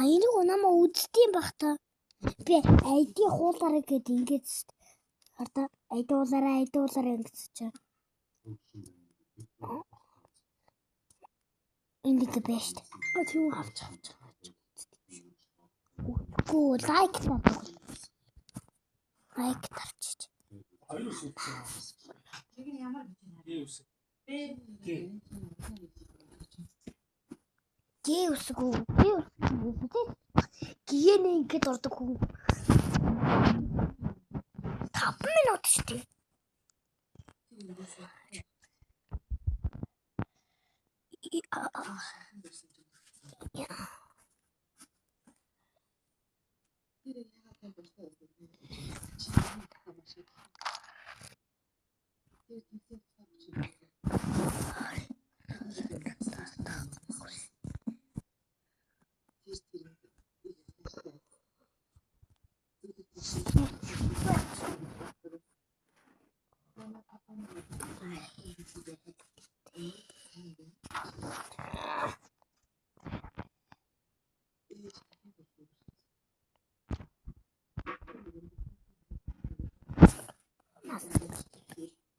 энийг намаа үздэм бах та. Би ID хуулаарай гэд ингэж хардаа айдуулаарай ингэж чаа. Энийг бэшт. Тийм авч. Гүү лайк татах. Лайк тарчиж. Чиг нь ямар гэж байна? Гэвсгүү. Гиэнэ ингэж ордог хүн. 5 минут шүү дээ.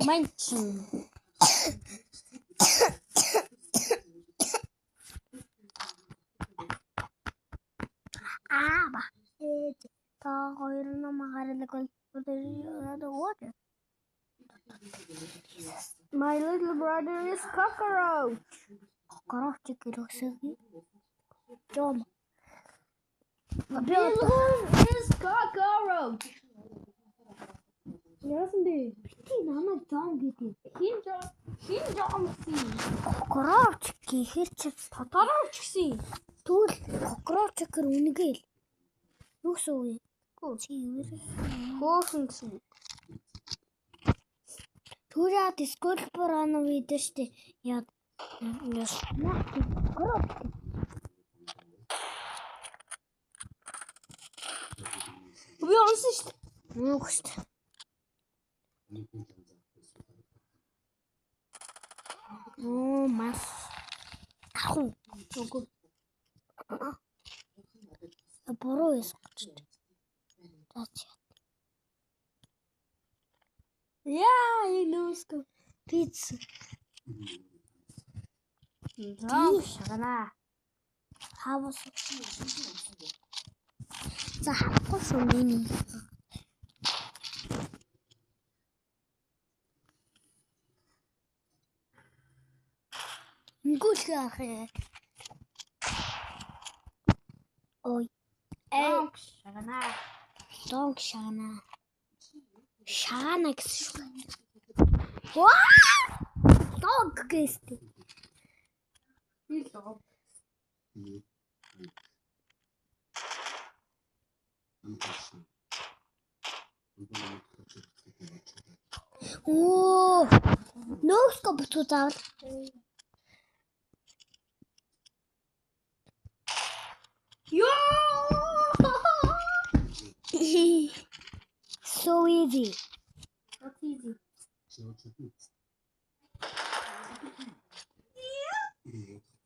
Манчин. Ба. Та хоёр намааралг бол what? My little brother is cockroach. Cockroach гэрөөсөө. Том. Is cockroach. Яасан бэ? Би намайг Том гэдэг. Хин Том си. Cockroach гэхэр чи Тодорч гэсэн. Түл cockroach гэр үнэгээл. Юусэн вэ? Чи юу? Хөөсөн гэсэн. Түрээ дисколбор ана видео штэ. Яа. Би онсон штэ. Юу штэ. Мас. Аху. Чого. Бороо ясч. Тач. Инууско. Пицца. Шагана. Хавас. За хавахгүй шумын. Гүлхэх. Ой. Шагана. Донг шагана. Шагана гэсэн. Донг гэсэн. Нөөсгөө бутуу заавал. So easy. What's easy?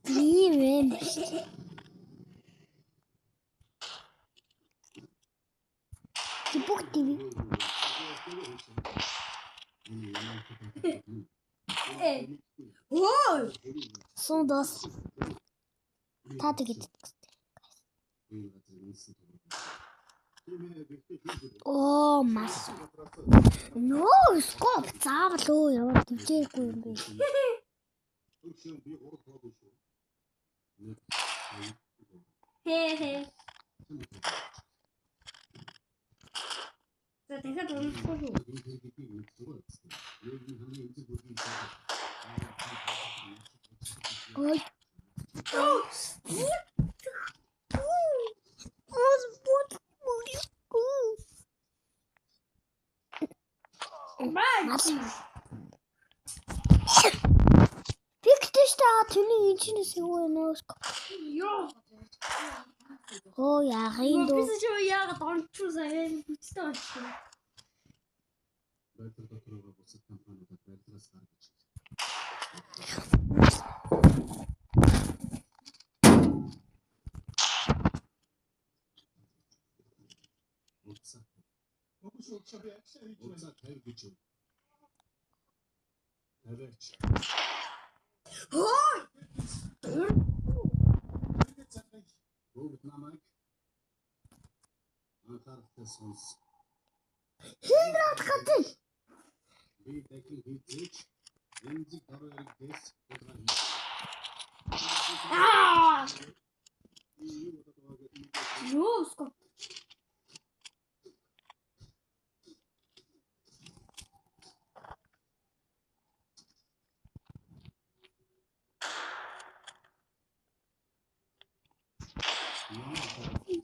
Leave Типок ТВ. Ой! Сондос. Тата гэдэг. Мас. Нөө, скоп заавал яваад төвчээргүй юм бэ. Хээ. За дахиад унахгүй юу? Ой. Пиктэштэй тэний инженээс юу нөөс. Йоо. Яахын дөө. Би ч яагаад онцгүй сая бүттэй болчихсон. Хиндраад гацээ. Ёо, скоп.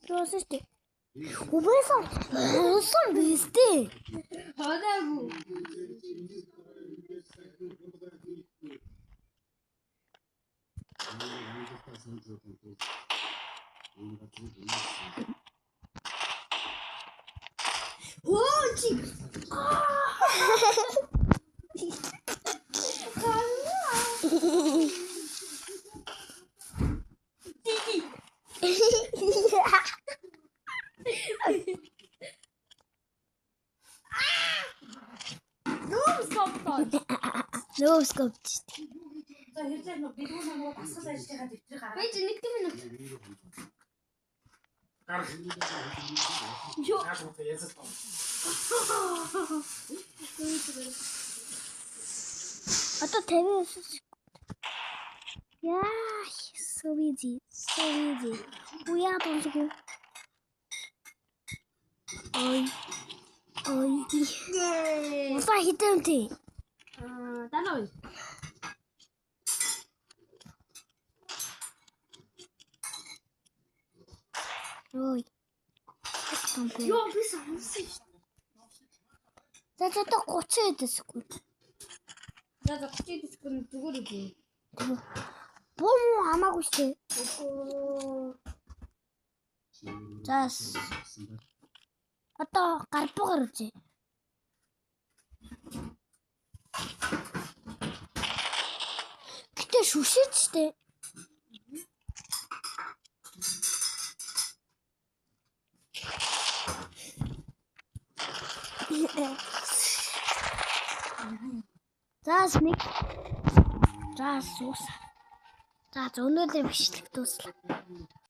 Просто убийсан бистэ. Хадаагүй. Ооч. Нөө скопч. За хэрлээ нөө бид нөгөө басгал ажлынхаа дэвтрийг гаргаж. Бэж нэг минут. Ёо. Ясаа. Одоо 59. Яа, so easy. Уяа донсгүй. Ой. Усаа хитэнтэй. Данаа. Ой. Ёо би сансан шүү. За 30 эдэсгүй. За 30 секунд зүгээр үү. Бом хамаагүй шүү. За. Одоо гарбуугаар үзье. Гэтэ шүшээч штэ. За сус. За өнөөдөр бичлэг дуслаа.